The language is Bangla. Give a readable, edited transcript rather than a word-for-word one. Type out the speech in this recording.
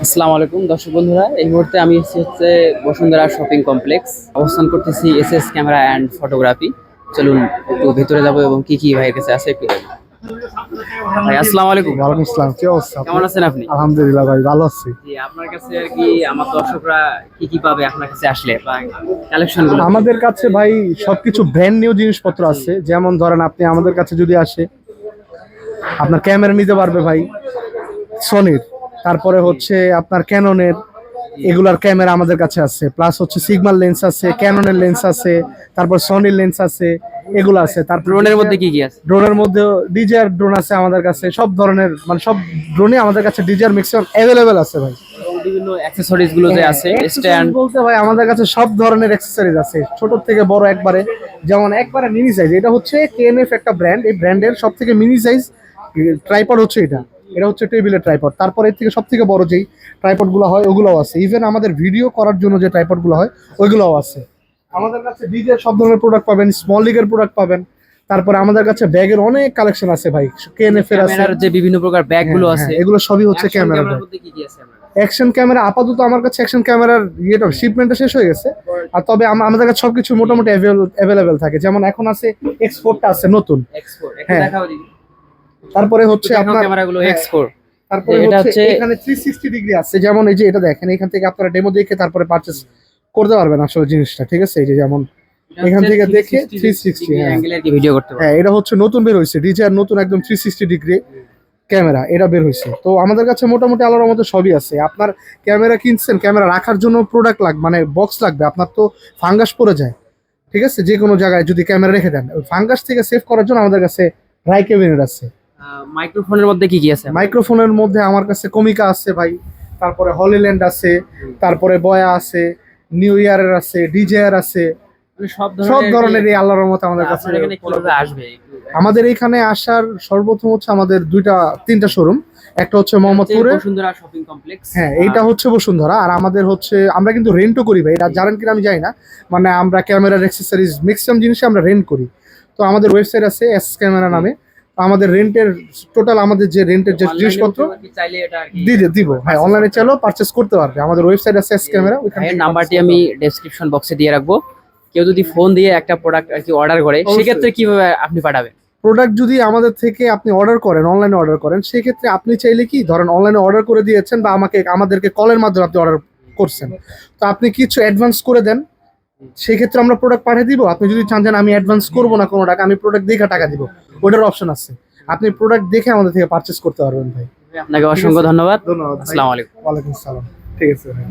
আসসালামু আলাইকুম দর্শক বন্ধুরা, এই মুহূর্তে আমি হচ্ছে বসুন্ধরা শপিং কমপ্লেক্স অবস্থান করতেছি। SS camera and photography. চলুন একটু ভিতরে যাবো এবং কি কি ভাইয়ের কাছে আছে একটু দেখবো। ভাই আসসালামু আলাইকুম। ওয়ালাইকুম আসসালাম, কি অবস্থা? কেমন আছেন আপনি? আলহামদুলিল্লাহ ভাই, ভালো আছি। জি, আপনার কাছে আর কি আমার দর্শকরা কি কি পাবে আপনার কাছে আসলে বা কালেকশন গুলো? আমাদের কাছে ভাই সবকিছু ব্র্যান্ড নিউ জিনিসপত্র আছে। যেমন ধরেন আপনি আমাদের কাছে যদি আসে, আপনার ক্যামেরা নিতে পারবে ভাই সনির, তারপরে হচ্ছে আপনার ক্যাননের, এগুলার ক্যামেরা আমাদের কাছে আছে। প্লাস হচ্ছে সিগমার লেন্স আছে, ক্যাননের লেন্স আছে, তারপর সনির লেন্স আছে, এগুলো আছে। তারপর ড্রোনের মধ্যে কি কি আছে? ড্রোনের মধ্যে ডিজিআর ড্রোন আছে আমাদের কাছে। সব ধরনের মানে সব ড্রোনই আমাদের কাছে ডিজিআর ম্যাক্সিমাম অ্যাভেলেবেল আছে ভাই। এবং বিভিন্ন অ্যাকসেসরিজ গুলো যে আছে, স্ট্যান্ড বলতে ভাই আমাদের কাছে সব ধরনের অ্যাক্সেসরিজ আছে, ছোট থেকে বড় একবারে। যেমন একবারে মিনি সাইজ, এটা হচ্ছে কেএনএফ একটা ব্র্যান্ড, এই ব্র্যান্ডের সব থেকে মিনি সাইজ ট্রাইপড হচ্ছে এটা। এটা হচ্ছে টেবিলের ট্রাইপড। তারপর এর থেকে সব থেকে বড় যেই ট্রাইপড গুলো হয় ওগুলোও আছে। ইভেন আমাদের ভিডিও করার জন্য যে ট্রাইপড গুলো হয় ওইগুলোও আছে আমাদের কাছে। ডিজে সব ধরনের প্রোডাক্ট পাবেন, স্মল লিগের প্রোডাক্ট পাবেন। তারপরে আমাদের কাছে ব্যাগের অনেক কালেকশন আছে ভাই, কেএনএফ এর আছে। ক্যামেরার যে বিভিন্ন প্রকার ব্যাগ গুলো হ্যাঁ, আছে, হ্যাঁ, এগুলো সবই হচ্ছে অ্যাকশন ক্যামেরা ক্যামেরার ব্যাগ। মধ্যে কি কি আছে আপনার? অ্যাকশন ক্যামেরা আপাতত আমার কাছে অ্যাকশন ক্যামেরার ইয়েটা শিপমেন্টটা শেষ হয়ে গেছে। আর তবে আমাদের কাছে সবকিছু মোটামুটি অ্যাভেলেবেল থাকে। যেমন এখন আছে এক্সপোর্টটা আছে নতুন। এক্সপোর্ট একটু হ্যাঁ। দেখাও দিদি। তারপরে হচ্ছে আপনার ক্যামেরাগুলো হ্যাঁ, এক্সপোর্ট। তারপরে এটা হচ্ছে হচ্ছে এখানে 360 ডিগ্রি আছে। যেমন এই যে এটা দেখেন, এখান থেকে আপনারা ডেমো দেখে তারপরে পারচেজ করতে পারবেন আসলে জিনিসটা। ঠিক আছে, এই যে যেমন এখান থেকে দেখে 360, হ্যাঁ অ্যাঙ্গেলের কি ভিডিও করতে পারবে। হ্যাঁ, এটা হচ্ছে নতুন বের হয়েছে ডিজিআর নতুন একদম 360 ডিগ্রি ক্যামেরা, এটা বের হয়েছে। তো আমাদের কাছে মোটামুটি আল্লাহর মতো সবই আছে। আপনার ক্যামেরা কিনছেন, ক্যামেরা রাখার জন্য প্রোডাক্ট লাগবে, মানে বক্স লাগবে। আপনার তো ফাঙ্গাস পড়ে যায়, ঠিক আছে, যে কোনো জায়গায় যদি ক্যামেরা রেখে দেন, ওই ফাঙ্গাস থেকে সেভ করার জন্য আমাদের কাছে রাই ক্যাবিনেট আছে। মাইক্রোফোনের মধ্যে কি কি আছে? মাইক্রোফোনের মধ্যে আমার কাছে কমিকা আছে ভাই, তারপরে হলিল্যান্ড আছে, তারপরে বয়া আছে, নিউ ইয়ারের আছে, ডিজেআর আছে। মানে সব ধরনের এই আল্লাহর রহমতে আমাদের কাছে আপনার এখানে কিভাবে আসবে? আমাদের এইখানে আসার সর্বপ্রথম হচ্ছে আমাদের তিনটা শোরুম। একটা হচ্ছে মোহাম্মদপুরে, বসুন্ধরা শপিং কমপ্লেক্স। হ্যাঁ এইটা হচ্ছে বসুন্ধরা। আর আমাদের হচ্ছে আমরা কিন্তু রেন্টও করি ভাই, এটা জানেন কিনা আমি জানি না। মানে আমরা ক্যামেরার অ্যাক্সেসরিজ ম্যাক্সিমাম জিনিস আমরা রেন্ট করি। তো আমাদের ওয়েবসাইট আছে এস ক্যামেরা নামে। তো আমাদের রেন্টের টোটাল আমাদের যে রেন্টের যে জিনিসপত্র চাইলে এটা আর কি দিব, হ্যাঁ অনলাইনে চাইলেও পারচেস করতে পারবে। আমাদের ওয়েবসাইট আছে এস ক্যামেরা, ওইখানে এর নাম্বারটি আমি ডেসক্রিপশন বক্সে দিয়ে রাখবো। কেউ যদি ফোন দিয়ে একটা প্রোডাক্ট আর কি অর্ডার করে, অবশ্যই। সেক্ষেত্রে কিভাবে আপনি পাঠাবেন? প্রোডাক্ট যদি আমাদের থেকে আপনি অর্ডার করেন, অনলাইনে অর্ডার করেন, সেক্ষেত্রে আপনি চাইলে কি ধরেন অনলাইনে অর্ডার করে দিয়েছেন বা আমাদেরকে কলের মাধ্যমে আপনি অর্ডার করছেন, তো আপনি কিছু অ্যাডভান্স করে দেন, সেক্ষেত্রে আমরা প্রোডাক্ট পাঠিয়ে দিব। আপনি যদি চান যে আমি অ্যাডভান্স করবো না কোনো টাকা, আমি প্রোডাক্ট দেখে টাকা দিব, ওটার অপশন আছে। আপনি প্রোডাক্ট দেখে আমাদের থেকে পারচেস করতে পারবেন ভাই। আপনাকে অসংখ্য ধন্যবাদ। ধন্যবাদ ভাই। আসসালামু আলাইকুম। ওয়ালাইকুম আসসালাম। ঠিক আছে ভাই।